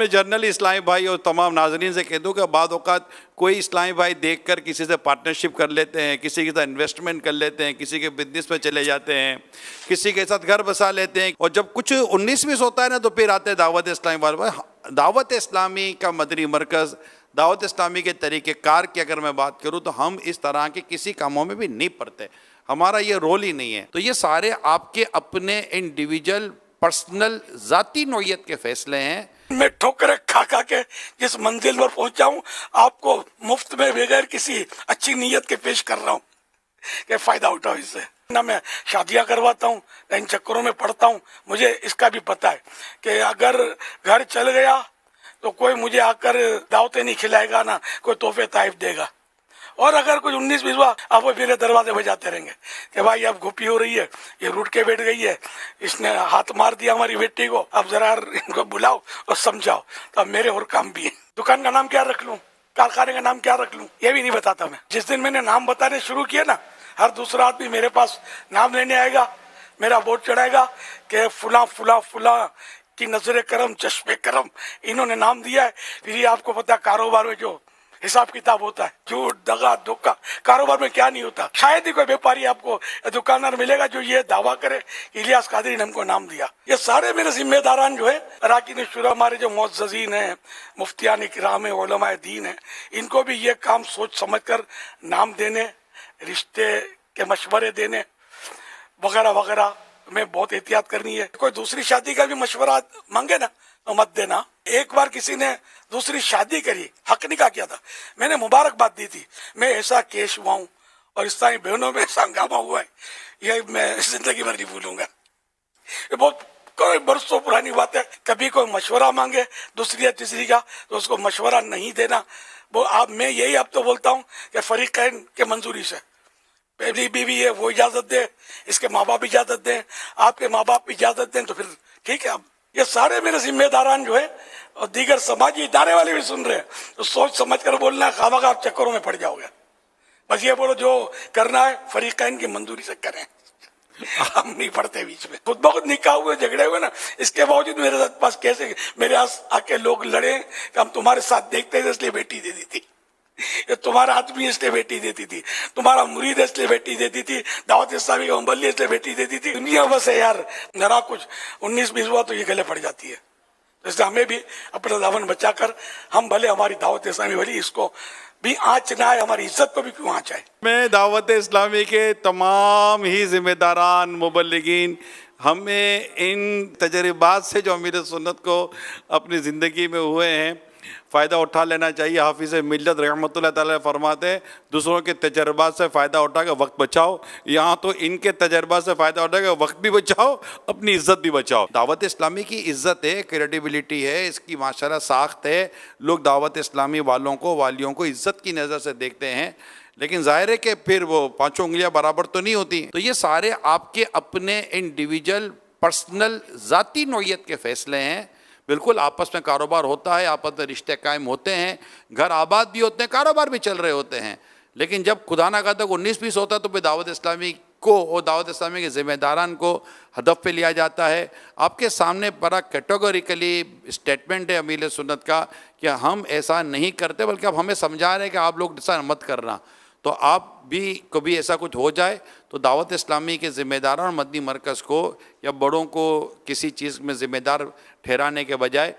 मैं जर्नली इस्लामी भाई और तमाम नाजरीन से कह दूँ कि बाद औक़ात कोई इस्लामी भाई देखकर किसी से पार्टनरशिप कर लेते हैं, किसी के साथ इन्वेस्टमेंट कर लेते हैं, किसी के बिजनेस में चले जाते हैं, किसी के साथ घर बसा लेते हैं, और जब कुछ 19-20 होता है ना तो फिर आते हैं दावत इस्लामी वाले। दावत इस्लामी का मदनी मरकज़, दावत इस्लामी के तरीक़ेकार की अगर मैं बात करूँ तो हम इस तरह के किसी कामों में भी नहीं पड़ते, हमारा ये रोल ही नहीं है। तो ये सारे आपके अपने इंडिविजुअल पर्सनल ज़ाती नौइयत के फैसले हैं। मैं ठोकरें खा खा के जिस मंजिल पर पहुंचा हूं, आपको मुफ्त में बगैर किसी अच्छी नीयत के पेश कर रहा हूं कि फ़ायदा उठाओ इससे। ना मैं शादियां करवाता हूं, ना इन चक्करों में पड़ता हूं। मुझे इसका भी पता है कि अगर घर चल गया तो कोई मुझे आकर दावतें नहीं खिलाएगा, ना कोई तोहफे ताइफ देगा। और अगर कुछ 19-20 हुआ, आप वो मेरे दरवाजे बजाते रहेंगे कि भाई अब घुपी हो रही है, ये रूठ के बैठ गई है, इसने हाथ मार दिया हमारी बेटी को, अब जरा इनको बुलाओ और समझाओ। तो अब मेरे और काम भी है। दुकान का नाम क्या रख लूं, कारखाने का नाम क्या रख लूं, ये भी नहीं बताता मैं। जिस दिन मैंने नाम बताने शुरू किया ना, हर दूसरा आदमी मेरे पास नाम लेने आएगा, मेरा बोर्ड चढ़ाएगा कि फुला फुला फुला की नजर करम चश्मे करम, इन्होंने नाम दिया है। फिर ये आपको पता, कारोबार में जो हिसाब किताब होता है, झूठ दगा धोखा, कारोबार में क्या नहीं होता। शायद ही कोई व्यापारी आपको दुकानदार मिलेगा जो ये दावा करे इलियास कादरी ने हमको नाम दिया। ये सारे मेरे जिम्मेदारान जो है, अराकीन शुरा, हमारे जो मुअज़्ज़ज़ीन हैं, मुफ्तियान किराम है, उलमाए दीन है, इनको भी ये काम सोच समझ कर नाम देने, रिश्ते के मशवरे देने वगैरह वगैरह में बहुत एहतियात करनी है। कोई दूसरी शादी का भी मशवरा मांगे ना तो मत देना। एक बार किसी ने दूसरी शादी करी, हक निकाह किया था, मैंने मुबारकबाद दी थी। मैं ऐसा केश हुआ हूँ और इस्लामी बहनों में ऐसा हंगामा हुआ है, ये मैं जिंदगी भर नहीं भूलूंगा। ये बहुत कोई बरसों पुरानी बात है। कभी कोई मशवरा मांगे दूसरी या तीसरी का तो उसको मशवरा नहीं देना। वो आप मैं यही अब तो बोलता हूँ कि फरीकैन के मंजूरी से, पहली बीवी है वो इजाजत दे, इसके माँ बाप इजाजत दें, आपके माँ बाप इजाजत दें तो फिर ठीक है। अब ये सारे मेरे जिम्मेदारान जो है और दीगर समाजी इदारे वाले भी सुन रहे हैं, तो सोच समझ कर बोलना, खामखा आप चक्करों में पड़ जाओगे। बस ये बोलो जो करना है फरीकैन की मंजूरी से करें, हम नहीं पढ़ते बीच में। खुद बहुत निकाह हुए, झगड़े हुए ना, इसके बावजूद मेरे साथ पास कैसे मेरे आके लोग लड़े कि हम तुम्हारे साथ देखते थे इसलिए बेटी दे दी थी, ये तुम्हारा आदमी इसलिए बेटी देती थी, तुम्हारा मुरीद इसलिए बेटी देती थी, दावत इस्लामी का मुबल्लिग इसलिए बेटी देती थी। दुनिया बस है यार, जरा कुछ 19-20 हुआ तो ये गले पड़ जाती है। तो इसलिए हमें भी अपना दामन बचाकर, हम भले हमारी दावत इस्लामी भली इसको भी आँच ना आए, हमारी इज्जत को भी क्यों आँच आए। मैं दावत इस्लामी के तमाम ही जिम्मेदारान मुबल्लिगीन, हमें इन तजर्बात से जो अमीर सुन्नत को अपनी ज़िंदगी में हुए हैं फ़ायदा उठा लेना चाहिए। हाफिज़ मिल्लत रहमतुल्लाह तआला फरमाते हैं, दूसरों के तजर्बात से फ़ायदा उठा कर वक्त बचाओ। यहाँ तो इनके तजर्बात से फ़ायदा उठा कर वक्त भी बचाओ, अपनी इज़्ज़त भी बचाओ। दावत इस्लामी की इज़्ज़त है, क्रेडिबिलिटी है, इसकी माशाल्लाह साख्त है। लोग दावत इस्लामी वालों को, वालियों को इज़्ज़त की नज़र से देखते हैं, लेकिन ज़ाहिर है कि फिर वो पाँचों उंगलियाँ बराबर तो नहीं होती। तो ये सारे आपके अपने इंडिविजुअल पर्सनल ज़ाती नौइयत के फ़ैसले हैं। बिल्कुल आपस में कारोबार होता है, आपस में रिश्ते कायम होते हैं, घर आबाद भी होते हैं, कारोबार भी चल रहे होते हैं, लेकिन जब खुदा ना खास्ता 19-20 होता है तो फिर दावत इस्लामी को और दावत इस्लामी के ज़िम्मेदारान को हदफ पे लिया जाता है। आपके सामने बड़ा कैटेगोरिकली स्टेटमेंट है अमीर सुन्नत का कि हम ऐसा नहीं करते, बल्कि अब हमें समझा रहे हैं कि आप लोग ऐसा मत करना। तो आप भी कभी ऐसा कुछ हो जाए तो दावत इस्लामी के ज़िम्मेदारों और मदनी मरकज़ को या बड़ों को किसी चीज़ में ज़िम्मेदार ठहराने के बजाय